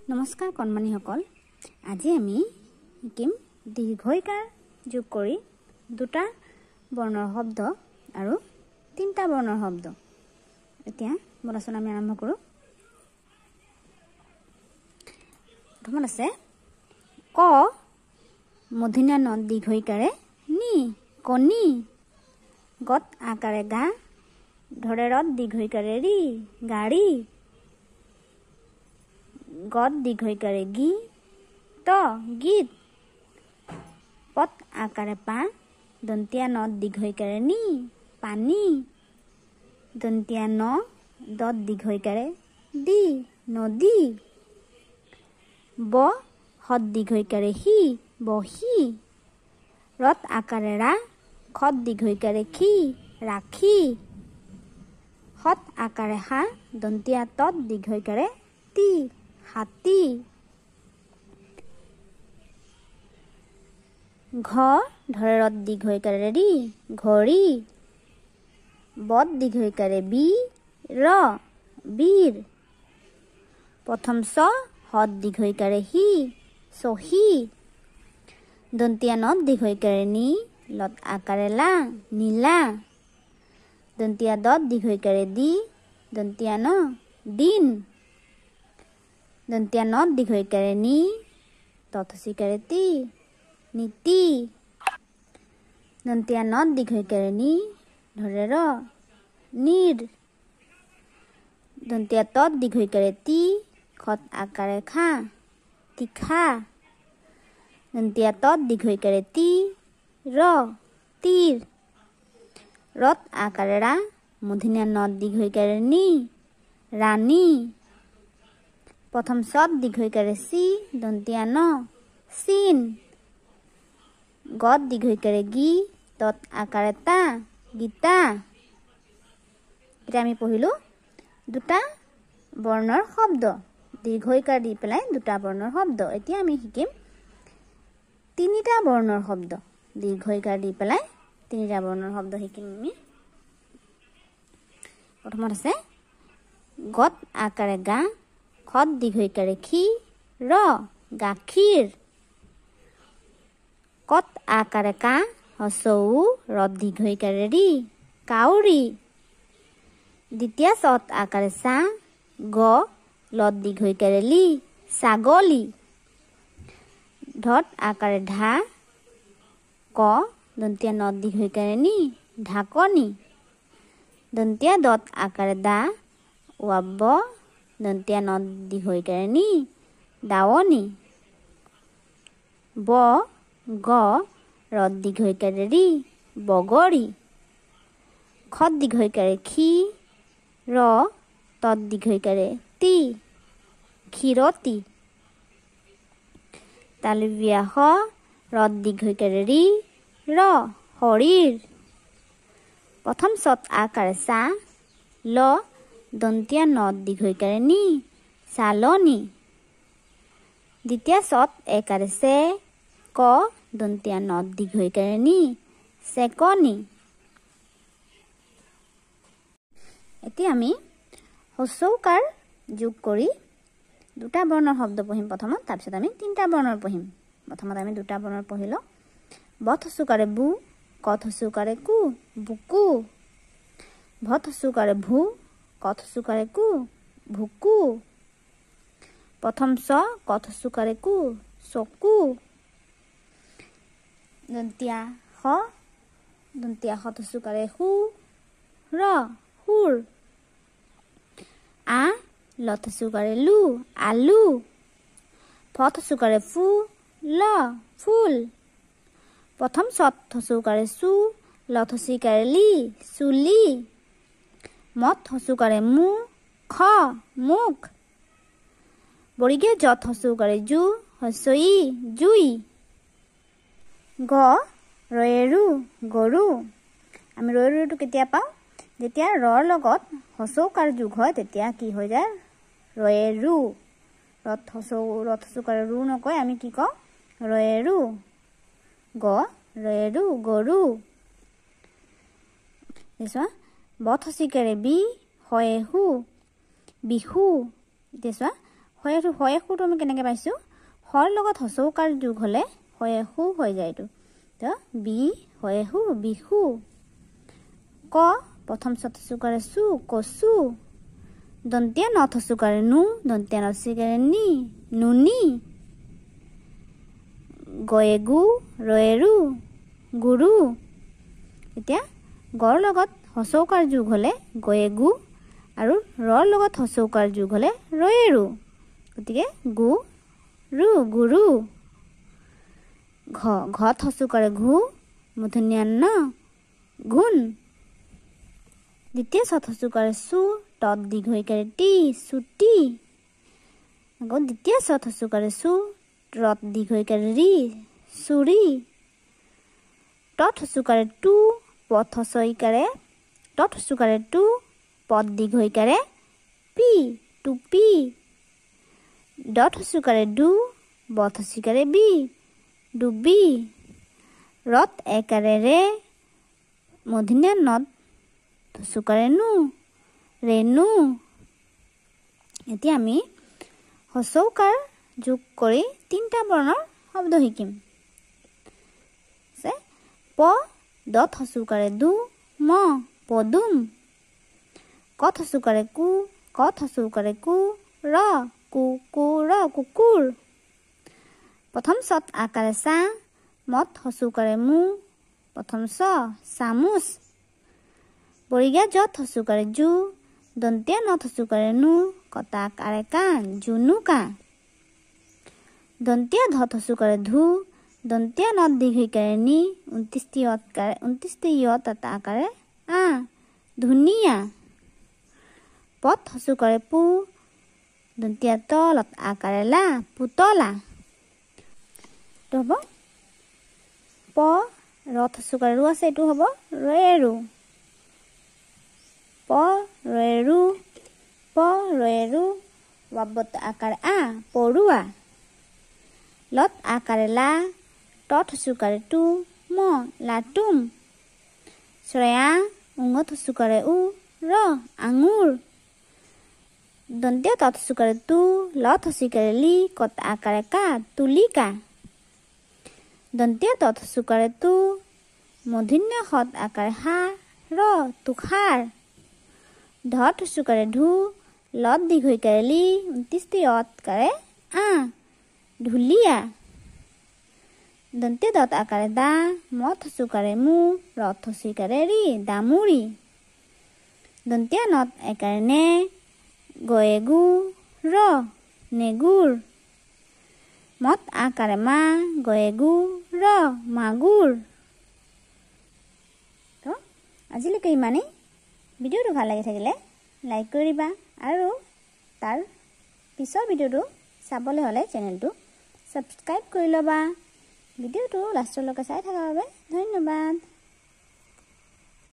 নমস্কাৰ কণমানিসকল, আজি আমি শিকিম দীৰ্ঘইকাৰ যোগ কৰি দুটা বৰ্ণৰ শব্দ আৰু তিনিটা বৰ্ণৰ শব্দ। এতিয়া বলাচোন আমি আৰম্ভ কৰোঁ। প্ৰথমত আছে ক মূৰ্ধন্য ন দীৰ্ঘইকাৰে নি কণী, গত আকাৰে গা, ধৰে ৰত দীৰ্ঘইকাৰে ৰি গাড়ী, গত দীৰ্ঘইকাৰে গি ত গীত, পত আকাৰে পা, দন্তীয়া ন দীৰ্ঘইকাৰে নি পানী, দন্তীয়া ন দত দীৰ্ঘইকাৰে দি নদী, ব হত দীৰ্ঘইকাৰে হি বহি, ৰত আকাৰে ৰা, খত দীৰ্ঘইকাৰে খি ৰাখি, হত আকাৰে হা, দন্তীয়া তত দীৰ্ঘইকাৰে তি হাতী, ঘ ধৰে ৰত দীৰ্ঘইকাৰে ৰি ঘড়ী, বত দীৰ্ঘইকাৰে বি ৰ বীৰ, প্ৰথম চ হত দীৰ্ঘইকাৰে হি চহী, দন্তীয়া নত দীৰ্ঘইকাৰে নি, লত আকাৰে লা নীলা, দন্তীয়া দত দীৰ্ঘইকাৰে দি, দন্তীয়া ন দিন, দন্তীয়া নত দীৰ্ঘইকাৰে নি, তত হস্যইকাৰে তি নীতি, দন্তীয়া নত দীৰ্ঘইকাৰে নি, ধৰে ৰ নীৰ, দন্তীয়া তত দীৰ্ঘইকাৰে তি, খত আকাৰে খা তীখা, দন্তীয়া তত দীৰ্ঘইকাৰে তি ৰ তীৰ, ৰত আকাৰে ৰা, মূৰ্ধন্য নত দীৰ্ঘইকাৰে নি ৰাণী, প্ৰথম চত দীৰ্ঘইকাৰে চি, দন্তীয়া ন চিন, গত দীৰ্ঘইকাৰে গি, তত আকাৰে তা গীতা। এতিয়া আমি পঢ়িলোঁ দুটা বৰ্ণৰ শব্দ, দীৰ্ঘইকাৰ দি পেলাই দুটা বৰ্ণৰ শব্দ। এতিয়া আমি শিকিম তিনিটা বৰ্ণৰ শব্দ, দীৰ্ঘইকাৰ দি পেলাই তিনিটা বৰ্ণৰ শব্দ শিকিম আমি। প্ৰথমত আছে গত আকাৰে গা, খত দীৰ্ঘইকাৰে খি ৰ গাখীৰ, কত আকাৰে কা, হস্ৰ উ, ৰত দীৰ্ঘইকাৰে ৰি কাউৰী, দ্বিতীয় চত আকাৰে চা, গ লত দীৰ্ঘইকাৰে লি ছাগলী, ধত আকাৰে ঢা, ক দন্তীয়া নত দীৰ্ঘইকাৰে নি ঢাকনি, দন্তীয়া দত আকাৰে দা, ৱাব দন্তীয়া নত দীৰ্ঘইকাৰে নি দাৱনী, ব গ ৰত দীৰ্ঘইকাৰে ৰি বগৰী, খত দীৰ্ঘইকাৰে খি, ৰ তত দীৰ্ঘইকাৰে তি ক্ষীৰতী, তালব্য হ ৰত দীৰ্ঘইকাৰে ৰি ৰ শৰীৰ, প্ৰথম চত আকাৰে চা, ল দন্তীয়া নত দীৰ্ঘইকাৰে নি চালনী, দ্বিতীয় চত একাৰে চে, ক দন্তীয়া নত দীৰ্ঘইকাৰে নি চেকনি। এতিয়া আমি হস্ৰৌকাৰ যোগ কৰি দুটা বৰ্ণৰ শব্দ পঢ়িম প্ৰথমত, তাৰপিছত আমি তিনিটা বৰ্ণৰ পঢ়িম। প্ৰথমত আমি দুটা বৰ্ণৰ পঢ়িলোঁ। বত হস্ৰৌকাৰে বু, কত হস্ৰৌকাৰে কু বুকু, ভত হস্ৰৌকাৰে ভু, কত হস্ৰৌকাৰে কু ভুকু, প্ৰথম চ কত হস্ৰৌকাৰে কু চকু, দন্তীয়া হ, দন্তীয়া হত হস্ৰৌকাৰে হু ৰ সুৰ, আ লত হস্ৰৌকাৰে লু আলু, ফত হস্ৰৌকাৰে ফু ল ফুল, প্ৰথম চত হস্ৰৌকাৰে চু, লত হস্ৰৌকাৰে লি চুলি, মত হস্ৰৌকাৰে মু খ মুখ, বৰ্গীয় যত হস্ৰৌকাৰে জু, হস্ৰ ই জুই, গ ৰয়ে ৰু গৰু। আমি ৰয়ে ৰুটো কেতিয়া পাওঁ? যেতিয়া ৰৰ লগত হস্ৰৌকাৰ যোগ হয় তেতিয়া কি হৈ যায়? ৰয়ে ৰু। ৰত হস্ৰৌকাৰে ৰু নকয়, আমি কি কওঁ? ৰয়ে ৰু। গ ৰয়ে ৰু গৰু। চোৱা বত হস্ৰৌকাৰে বি, হয়ে হু বিহু। এতিয়া চোৱা হয়েখুটো আমি কেনেকৈ পাইছোঁ হৰ লগত হচৌকাৰ যোগ হ'লে হয়েখু হৈ যায় এইটো তো বি হয়েহু বিহু ক প্ৰথম চতুকাৰে চু কচু দন্তিয়া নথচুকাৰে নু দন্তিয়া নচিকাৰে নি নুনি গয়েগু ৰয়েৰু গুৰু এতিয়া গৰ লগত হচৌকাৰ যোগ হ'লে গয়েগু আৰু ৰৰ লগত হচৌকাৰ যোগ হ'লে ৰয়েৰু গতিকে গু ৰু গুৰু ঘত হচৌকাৰে ঘু মূৰ্ধন্য ন গুণ দ্বিতীয় চত হচৌকাৰে চু তত দীৰ্ঘইকাৰে টি চুটি আকৌ দ্বিতীয় চত হচৌকাৰে চু ৰত দীৰ্ঘইকাৰে ৰি চুৰি তত হচৌকাৰে টু পথ হচইকাৰে তত হচৌকাৰে টু পদ দীৰ্ঘইকাৰে পি টুপি দত হচৌকাৰে দু বথ হচইকাৰে বি ডুবি ৰত একাৰে ৰে মূৰ্ধন্য নত হচৌকাৰে নু ৰেণু এতিয়া আমি হচৌকাৰ যোগ কৰি তিনিটা বৰ্ণৰ শব্দ শিকিম প দত হচৌকাৰে দু ম পদুম কত হচৌকাৰে কু কত হচৌকাৰে কু ৰ কুকুৰ কুকুৰ প্ৰথম চত আকাৰে চা মত হচৌকাৰে মু প্ৰথম চ চামুচ বৰিগা যত হচৌকাৰে জু দন্তিয়া নত হচৌকাৰে নু কটা আকাৰে কা জুনুকা দন্তিয়া ধত হচৌকাৰে ধু দন্তিয়া নত দীৰ্ঘইকাৰে নি 29 এটা আকাৰে আ ধুনীয়া পথ হচৌকাৰে পু দন্তিয়া তলত আকাৰে লা পুতলা তো হ'ব প ৰত হচৌকাৰে ৰু আছে এইটো হ'ব ৰয়েৰু প ৰয়েৰু ৱাবত আকাৰে আ পৰুৱা লত আকাৰে লা তত হচৌকাৰে টু ম লাটুম চৰায়া উঙত হচৌকাৰে উ ৰ আঙুৰ দন্তিয়া তত হচৌকাৰে তু লত হচৌকাৰে লি কত আকাৰে কা তুলিকা দন্তিয়া তত হচৌকাৰে তু মূৰ্ধন্য হত আকাৰে হা ৰ তুষাৰ ধত হচৌকাৰে ধু লত দীৰ্ঘইকাৰে লি 29 কাৰে আ ঢুলীয়া দন্তিয়া দত আকাৰে দা মত হচৌকাৰে মু ৰত হচৌকাৰে ৰি দামুৰি দন্তিয়া নত একাৰে নে গয়েগু ৰ নেগুৰ মত আকাৰে মা গয়েগু ৰ মাগুৰ তো আজিলৈকে ইমানেই ভিডিঅ'টো ভাল লাগি থাকিলে লাইক কৰিবা আৰু তাৰ পিছৰ ভিডিঅ'টো চাবলৈ হ'লে চেনেলটো ছাবস্ক্ৰাইব কৰি ল'বা ভিডিঅ'টো লাষ্টলৈকে চাই থকাৰ বাবে ধন্যবাদ।